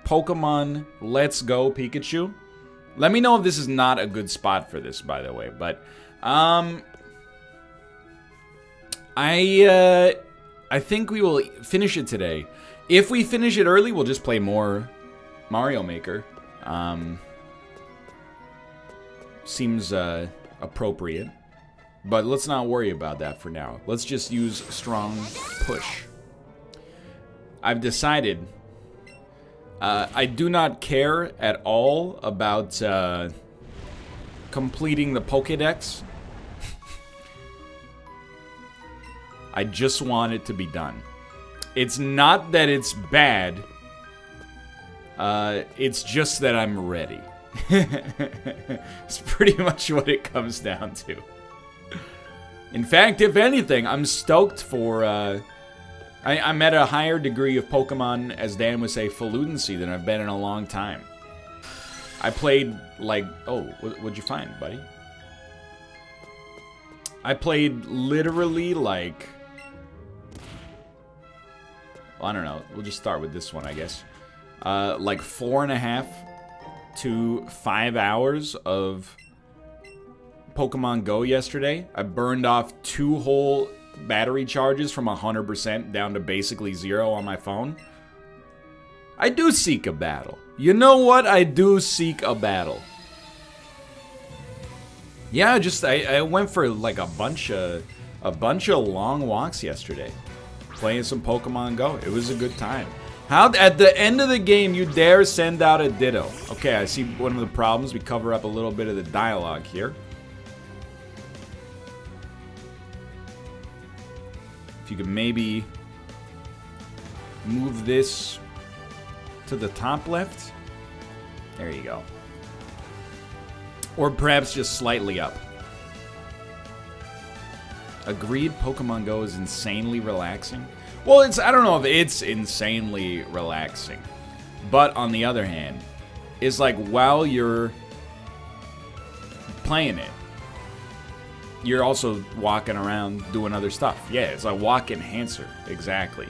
Pokemon Let's Go Pikachu. Let me know if this is not a good spot for this, by the way. But I think we will finish it today. If we finish it early, we'll just play more Mario Maker. Seems appropriate. But let's not worry about that for now. Let's just use Strong Push. I've decided I do not care at all about completing the Pokédex. I just want it to be done. It's not that it's bad. It's just that I'm ready. It's pretty much what it comes down to. In fact, if anything, I'm stoked for... I'm at a higher degree of Pokemon, as Dan would say, fluency than I've been in a long time. I played, like... Oh, what'd you find, buddy? I played literally, like... Well, I don't know. We'll just start with this one, I guess. Like 4.5 to 5 hours of Pokemon Go yesterday. I burned off 2 whole battery charges from 100% down to basically 0 on my phone. I do seek a battle. You know what? I do seek a battle. Yeah, I went for like a bunch of long walks yesterday, playing some Pokemon Go. It was a good time. How at the end of the game you dare send out a Ditto? Okay, I see one of the problems. We cover up a little bit of the dialogue here. If you could maybe move this to the top left. There you go. Or perhaps just slightly up. Agreed, Pokemon Go is insanely relaxing. Well, I don't know if it's insanely relaxing. But on the other hand, it's like while you're playing it, you're also walking around doing other stuff. Yeah, it's a walk enhancer. Exactly.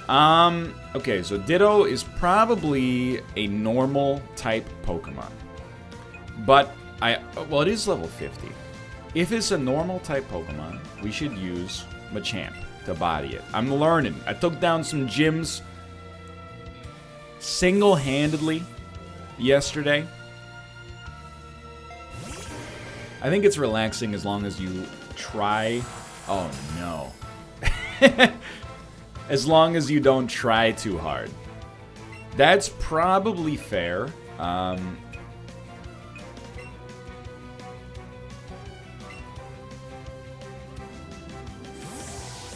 Okay, so Ditto is probably a normal type Pokemon. But well, it is level 50. If it's a normal type Pokemon, we should use Machamp to body it. I'm learning. I took down some gyms single-handedly yesterday. I think it's relaxing as long as you try... Oh, no. As long as you don't try too hard. That's probably fair. I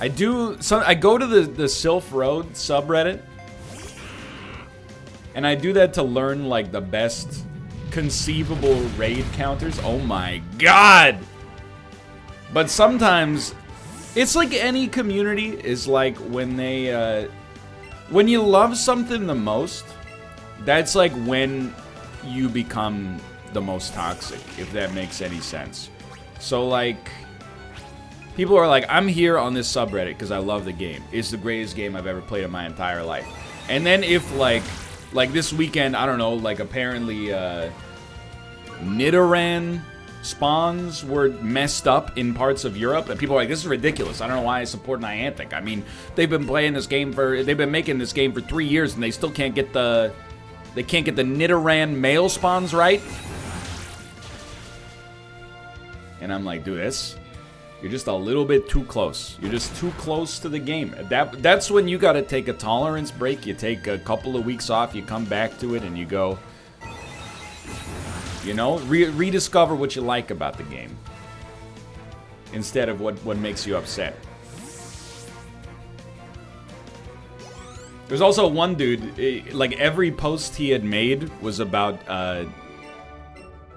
go to the Sylph Road subreddit, and I do that to learn like the best conceivable raid counters. Oh my god! But sometimes it's like any community is like when they when you love something the most, that's like when you become the most toxic, if that makes any sense. So like people are like, I'm here on this subreddit because I love the game. It's the greatest game I've ever played in my entire life. And then if like this weekend, I don't know, like apparently Nidoran spawns were messed up in parts of Europe, and people are like, this is ridiculous. I don't know why I support Niantic. I mean, they've been making this game for 3 years, and they still can't get the Nidoran male spawns right. And I'm like, dude, you're just a little bit too close. You're just too close to the game. That's when you gotta take a tolerance break. You take a couple of weeks off, you come back to it, and you go, you know, rediscover what you like about the game instead of what makes you upset. There's also one dude, like every post he had made was about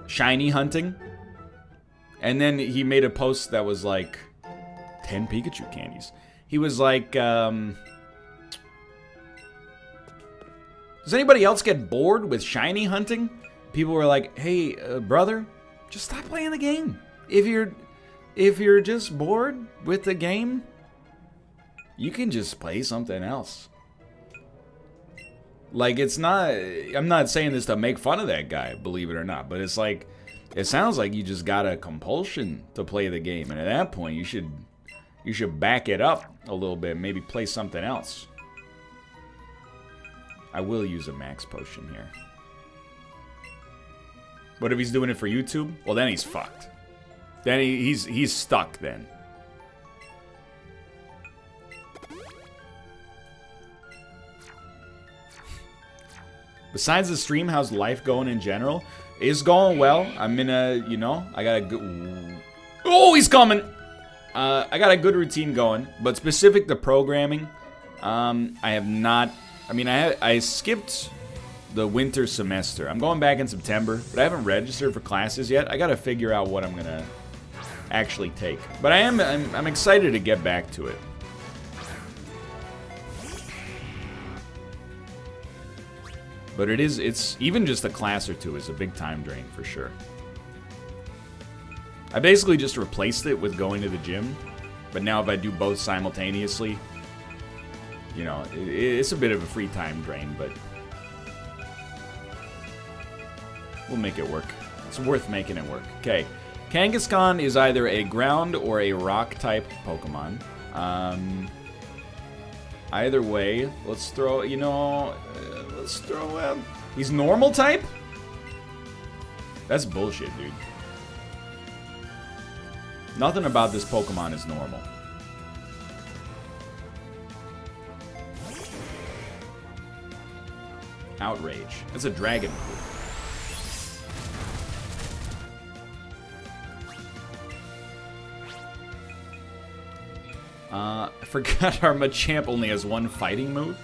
shiny hunting. And then he made a post that was like 10 Pikachu candies. He was like, does anybody else get bored with shiny hunting? People were like, hey, brother, just stop playing the game. If you're just bored with the game, you can just play something else. Like, it's not... I'm not saying this to make fun of that guy, believe it or not. But it's like... It sounds like you just got a compulsion to play the game. And at that point, you should back it up a little bit. Maybe play something else. I will use a max potion here. But if he's doing it for YouTube, well, then he's fucked. Then he's stuck then. Besides the stream, how's life going in general? It's going well. I'm in a, you know, I got a good... Oh, he's coming! I got a good routine going, but specific to programming, I have not... I mean, I skipped the winter semester. I'm going back in September, but I haven't registered for classes yet. I gotta figure out what I'm gonna actually take. But I'm excited to get back to it. But it's even just a class or two is a big time drain for sure. I basically just replaced it with going to the gym, but now if I do both simultaneously, you know, it's a bit of a free time drain, but we'll make it work. It's worth making it work. Okay, Kangaskhan is either a ground or a rock type Pokemon. Either way, let's throw, you know, let's throw him. He's normal type? That's bullshit, dude. Nothing about this Pokemon is normal. Outrage. That's a dragon. I forgot our Machamp only has one fighting move.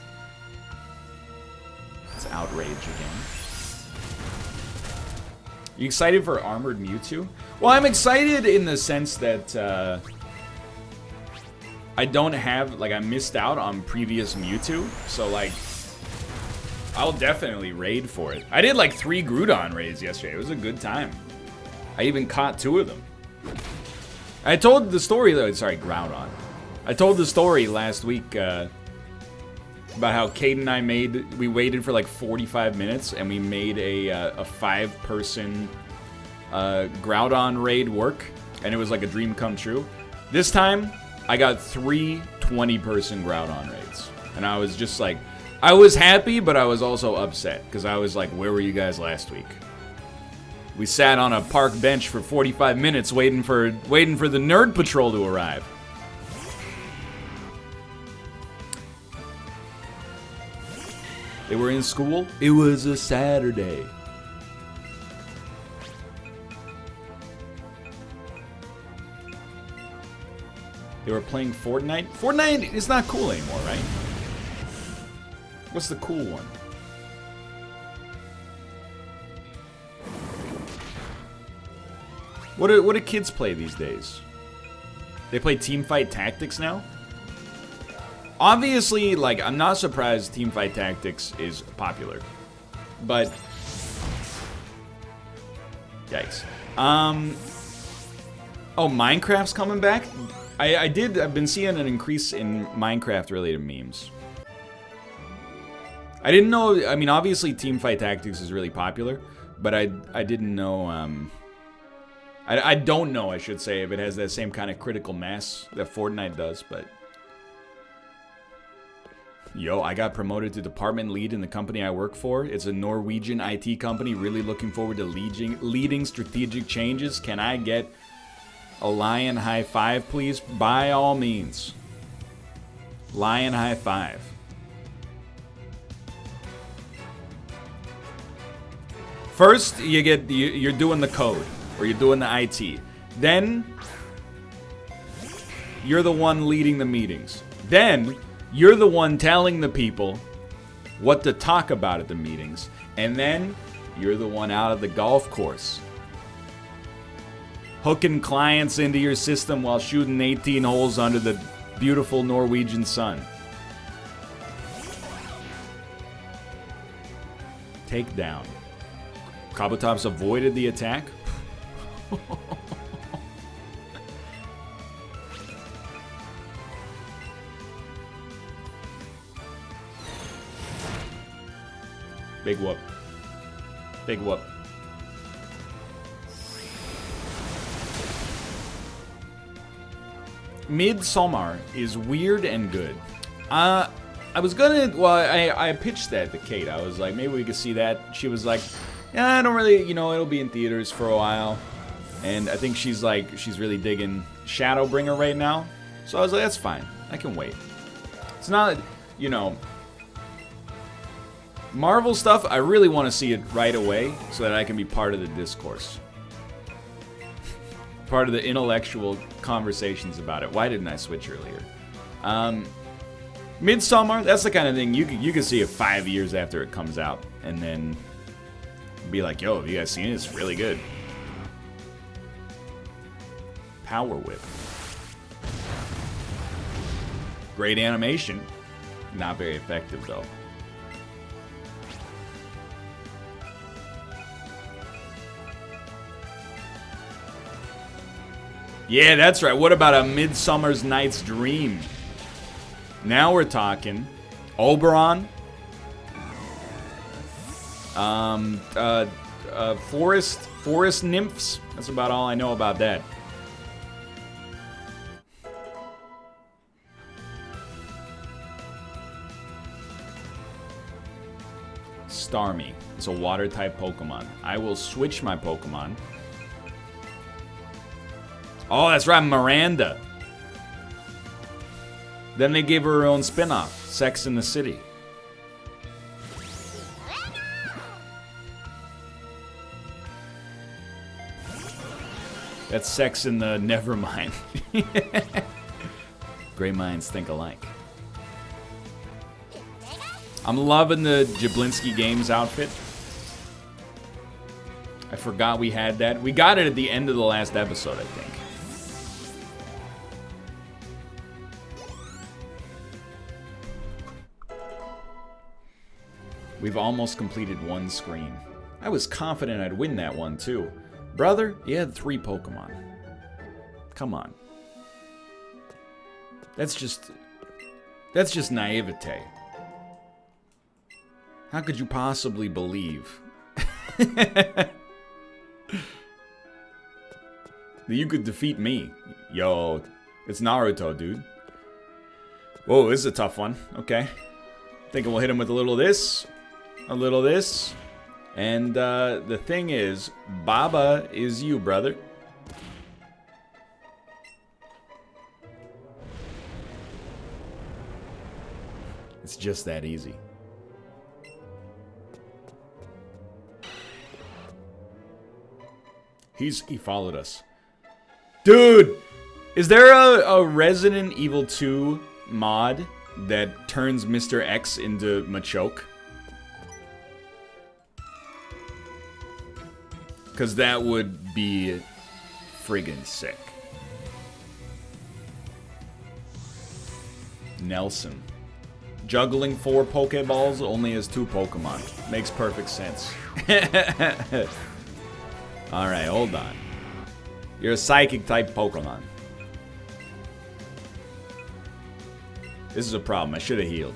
It's Outrage again. You excited for Armored Mewtwo? Well, I'm excited in the sense that I don't have, like, I missed out on previous Mewtwo, so, like, I'll definitely raid for it. I did, like, 3 Groudon raids yesterday. It was a good time. I even caught 2 of them. I told the story, though. Sorry, Groudon. I told the story last week about how Kate and I we waited for like 45 minutes and we made a 5-person Groudon raid work, and it was like a dream come true. This time, I got 3 20-person Groudon raids, and I was just like, I was happy, but I was also upset, because I was like, where were you guys last week? We sat on a park bench for 45 minutes waiting for the Nerd Patrol to arrive. They were in school. It was a Saturday. They were playing Fortnite. Fortnite is not cool anymore, right? What's the cool one? What do kids play these days? They play Teamfight Tactics now? Obviously, like, I'm not surprised Teamfight Tactics is popular. But yikes. Oh, Minecraft's coming back? I've been seeing an increase in Minecraft-related memes. I didn't know, I mean, obviously Teamfight Tactics is really popular, but I didn't know, I don't know, I should say, if it has that same kind of critical mass that Fortnite does, but... Yo, I got promoted to department lead in the company I work for. It's a Norwegian IT company, really looking forward to leading strategic changes. Can I get a lion high five, please? By all means. Lion high five. First, you're doing the code, or you're doing the IT. Then, you're the one leading the meetings. Then, you're the one telling the people what to talk about at the meetings. And then, you're the one out of the golf course, hooking clients into your system while shooting 18 holes under the beautiful Norwegian sun. Takedown. Kabutops avoided the attack. Big whoop. Big whoop. Midsommar is weird and good. I was gonna, well, I pitched that to Kate. I was like, maybe we could see that. She was like, yeah, I don't really, you know, it'll be in theaters for a while. And I think she's like, she's really digging Shadowbringer right now. So I was like, that's fine. I can wait. It's not, you know, Marvel stuff, I really want to see it right away so that I can be part of the discourse. Part of the intellectual conversations about it. Why didn't I switch earlier? Midsommar, that's the kind of thing you can see it 5 years after it comes out, and then be like, yo, have you guys seen it? It's really good. Power Whip. Great animation. Not very effective, though. Yeah, that's right. What about A Midsummer's Night's Dream? Now we're talking. Oberon. Forest nymphs. That's about all I know about that. Starmie. It's a water type Pokemon. I will switch my Pokemon. Oh, that's right, Miranda. Then they gave her own spin-off, Sex in the City. That's Sex in the Nevermind. Great minds think alike. I'm loving the Jablinski Games outfit. I forgot we had that. We got it at the end of the last episode, I think. We've almost completed one screen. I was confident I'd win that one, too. Brother, you had 3 Pokemon. Come on. That's just naivete. How could you possibly believe that you could defeat me? Yo, it's Naruto, dude. Whoa, this is a tough one. Okay. Thinking we'll hit him with a little of this. A little of this. And the thing is, Baba is you, brother. It's just that easy. He followed us. Dude! Is there a Resident Evil 2 mod that turns Mr. X into Machoke? Because that would be friggin' sick. Nelson. Juggling 4 Pokeballs only has 2 Pokemon. Makes perfect sense. Alright, hold on. You're a psychic type Pokemon. This is a problem. I should have healed.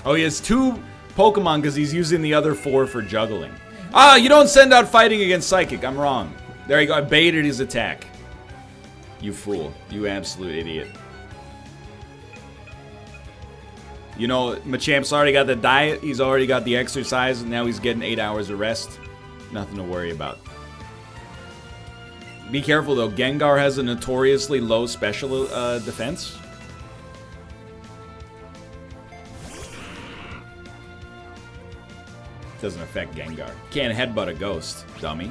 Oh, he has 2 Pokemon because he's using the other 4 for juggling. Ah, you don't send out fighting against Psychic. I'm wrong. There you go. I baited his attack. You fool. You absolute idiot. You know, Machamp's already got the diet. He's already got the exercise. And now he's getting 8 hours of rest. Nothing to worry about. Be careful, though. Gengar has a notoriously low special defense. Doesn't affect Gengar. Can't headbutt a ghost, dummy.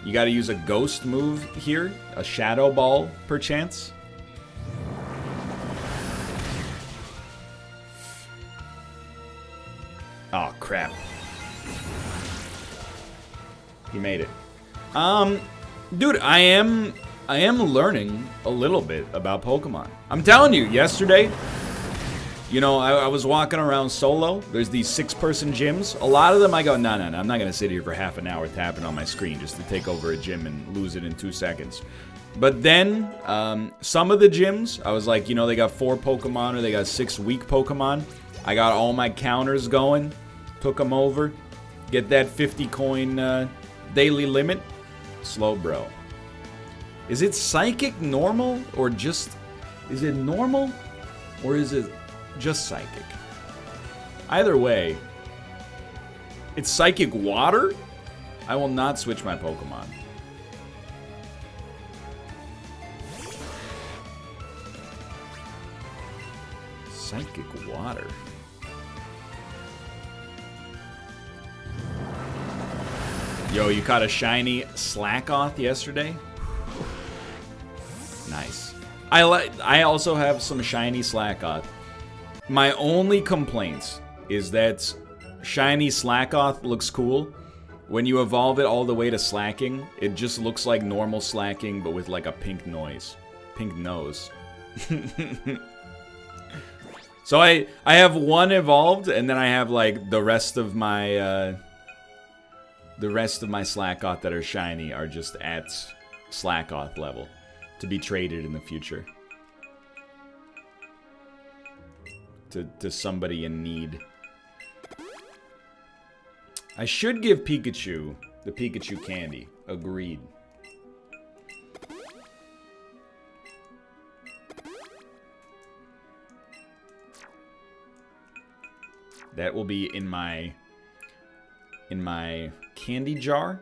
You gotta use a ghost move here. A Shadow Ball, perchance. Oh, crap. He made it. Dude, I am learning a little bit about Pokemon. I'm telling you, yesterday, you know, I was walking around solo. There's these 6-person gyms. A lot of them I go, no, I'm not going to sit here for half an hour tapping on my screen just to take over a gym and lose it in 2 seconds. But then, some of the gyms, I was like, you know, they got 4 Pokemon or they got 6 weak Pokemon. I got all my counters going. Took them over. Get that 50 coin daily limit. Slow, bro. Is it Psychic normal or just... Is it normal or is it just Psychic? Either way, it's Psychic Water? I will not switch my Pokemon. Psychic Water. Yo, you caught a shiny Slackoth yesterday? Nice. I also have some shiny Slackoth. My only complaints is that shiny Slackoth looks cool. When you evolve it all the way to Slacking, it just looks like normal Slacking, but with like a pink nose. So I have one evolved, and then I have like the rest of my Slackoth that are shiny are just at Slackoth level to be traded in the future to somebody in need. I should give Pikachu the Pikachu candy. Agreed. That will be in my candy jar.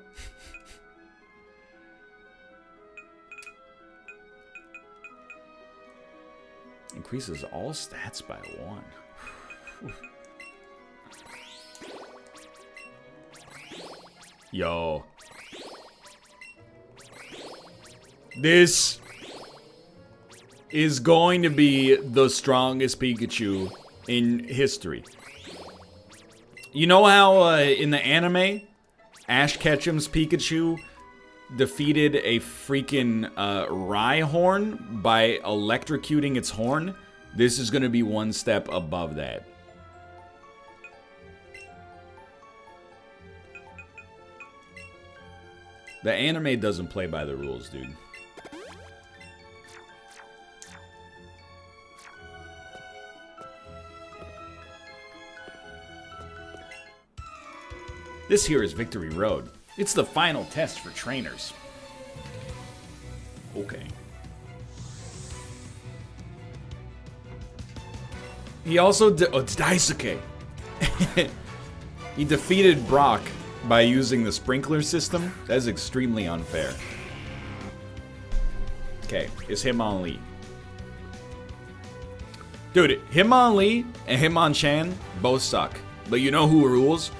Increases all stats by 1. Yo. This is going to be the strongest Pikachu in history. You know how in the anime, Ash Ketchum's Pikachu defeated a freaking Rhyhorn by electrocuting its horn? This is going to be one step above that. The anime doesn't play by the rules, dude. This here is Victory Road. It's the final test for trainers. Okay. He also it's Daisuke. He defeated Brock by using the sprinkler system. That is extremely unfair. Okay, it's Hitmonlee. Dude, Hitmonlee and Hitmonchan both suck. But you know who rules?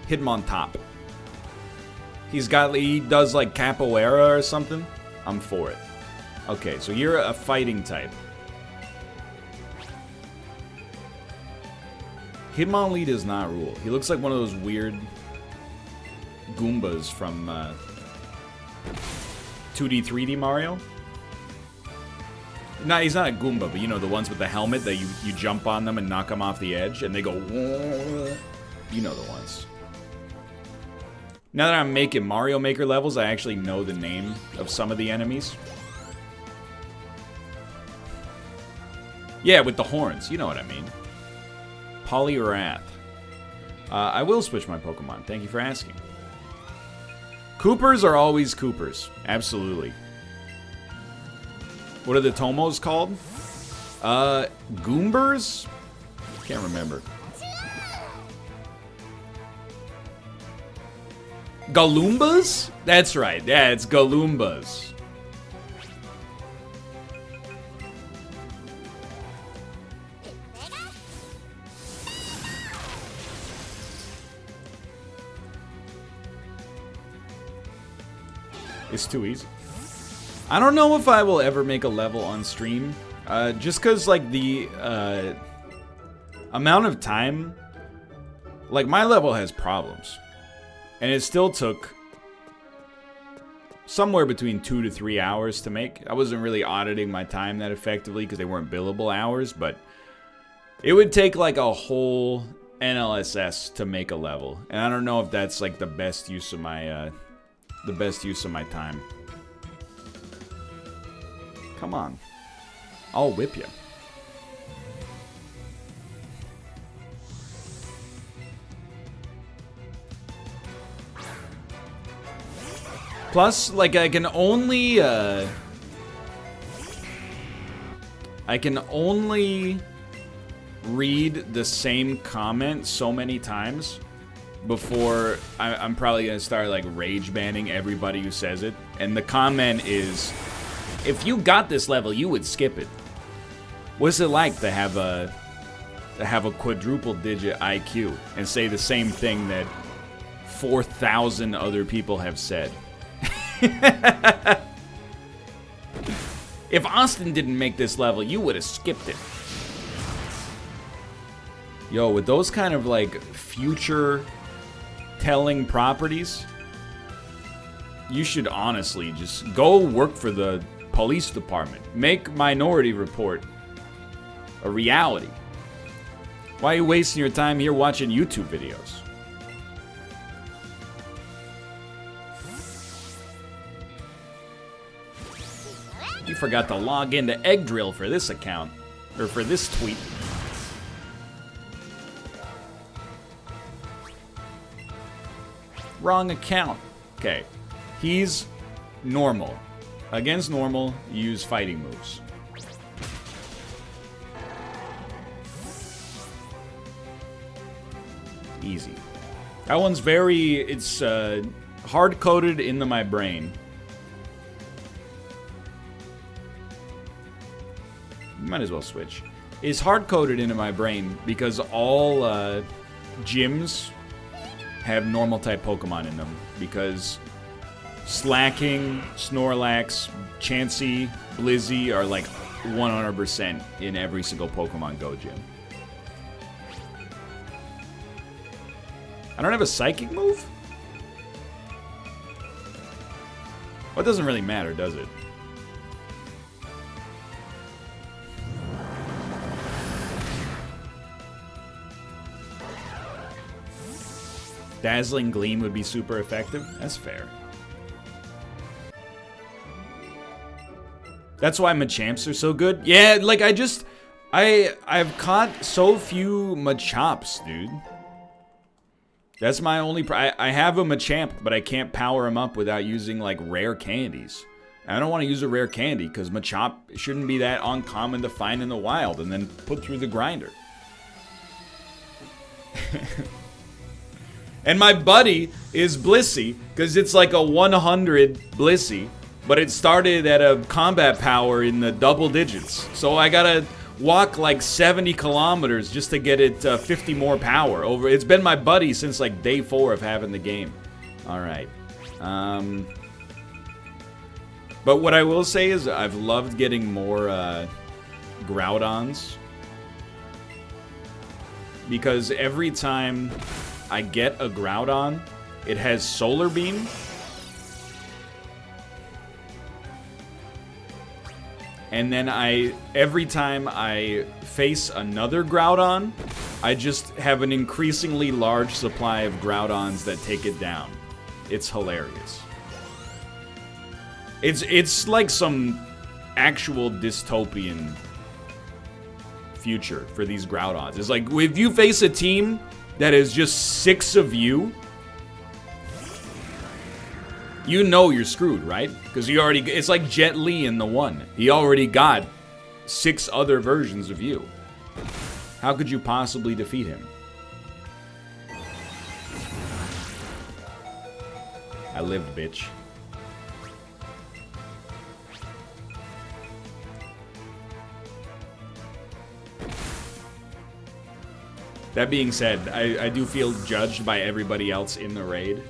Hitmontop. He does like capoeira or something. I'm for it. Okay, so you're a fighting type. Hitmonlee does not rule. He looks like one of those weird Goombas from 2D, 3D Mario. No, he's not a Goomba, but you know, the ones with the helmet that you jump on them and knock them off the edge, and they go... You know the ones. Now that I'm making Mario Maker levels, I actually know the name of some of the enemies. Yeah, with the horns. You know what I mean. Poliwrath. I will switch my Pokemon. Thank you for asking. Coopers are always Coopers. Absolutely. What are the Tomos called? Goombers? Can't remember. Galoombas? That's right. Yeah, it's Galoombas. It's too easy. I don't know if I will ever make a level on stream. Just because, like, the amount of time... Like, my level has problems. And it still took somewhere between 2 to 3 hours to make. I wasn't really auditing my time that effectively because they weren't billable hours, but it would take like a whole NLSS to make a level. And I don't know if that's like the best use of my time. Come on. I'll whip you. Plus, like, I can only read the same comment so many times before I'm probably gonna start, like, rage banning everybody who says it. And the comment is, if you got this level, you would skip it. What's it like to have a quadruple digit IQ and say the same thing that 4,000 other people have said? If Austin didn't make this level, you would have skipped it. Yo, with those kind of, like, future telling properties, you should honestly just go work for the police department. Make Minority Report a reality. Why are you wasting your time here watching YouTube videos? You forgot to log into Egg Drill for this account. Or for this tweet. Wrong account. Okay. He's normal. Against normal, use fighting moves. Easy. That one's very... It's hard-coded into my brain. Might as well switch. Is hard-coded into my brain because all gyms have normal-type Pokemon in them. Because Slacking, Snorlax, Chansey, Blizzy are like 100% in every single Pokemon Go gym. I don't have a Psychic move? Well, it doesn't really matter, does it? Dazzling Gleam would be super effective. That's fair. That's why Machamps are so good. Yeah, like I've caught so few Machops, dude. That's my only I have a Machamp, but I can't power him up without using, like, rare candies. I don't want to use a rare candy because Machop shouldn't be that uncommon to find in the wild and then put through the grinder. And my buddy is Blissey, because it's like a 100 Blissey, but it started at a combat power in the double digits. So I gotta walk like 70 kilometers just to get it 50 more power over. It's been my buddy since like day 4 of having the game. Alright. But what I will say is I've loved getting more Groudons. Because every time I get a Groudon, it has Solar Beam. And then every time I face another Groudon, I just have an increasingly large supply of Groudons that take it down. It's hilarious. It's like some actual dystopian future for these Groudons. It's like, if you face a team that is just 6 of you, you know you're screwed, right? Because you already, it's like Jet Li in the 1. He already got 6 other versions of you. How could you possibly defeat him? I lived, bitch. That being said, I do feel judged by everybody else in the raid.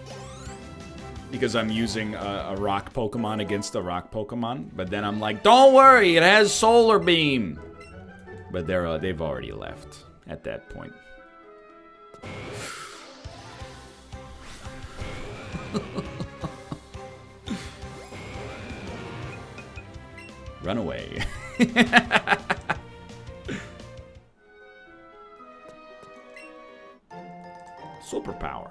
Because I'm using a rock Pokemon against a rock Pokemon. But then I'm like, don't worry, it has Solar Beam. But they've already left at that point. Run away. Superpower.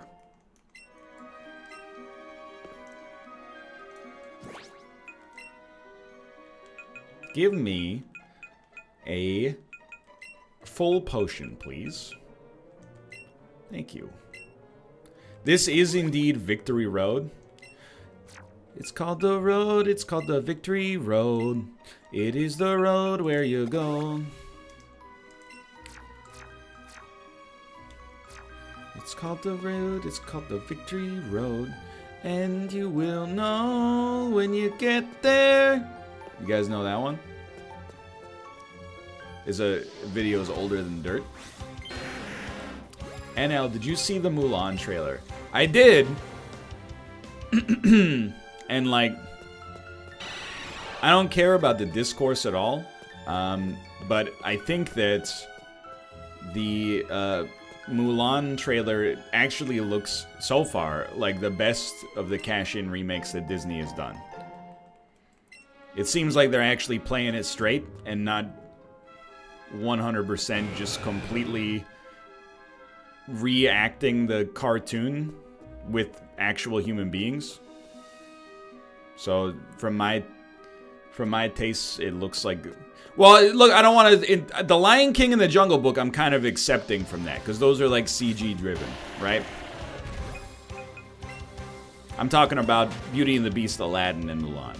Give me a full potion, please. Thank you. This is indeed Victory Road. It's called the road, it's called the Victory Road. It is the road where you go. It's called the road, it's called the Victory Road. And you will know when you get there. You guys know that one? Is a video's older than dirt. NL, did you see the Mulan trailer? I did. And like, I don't care about the discourse at all. But I think that the Mulan trailer actually looks, so far, like the best of the cash-in remakes that Disney has done. It seems like they're actually playing it straight and not 100% just completely reacting the cartoon with actual human beings. So from my tastes, it looks like... Well, look, I don't want to... The Lion King and the Jungle Book, I'm kind of accepting from that, because those are like CG driven, right? I'm talking about Beauty and the Beast, Aladdin, and Mulan.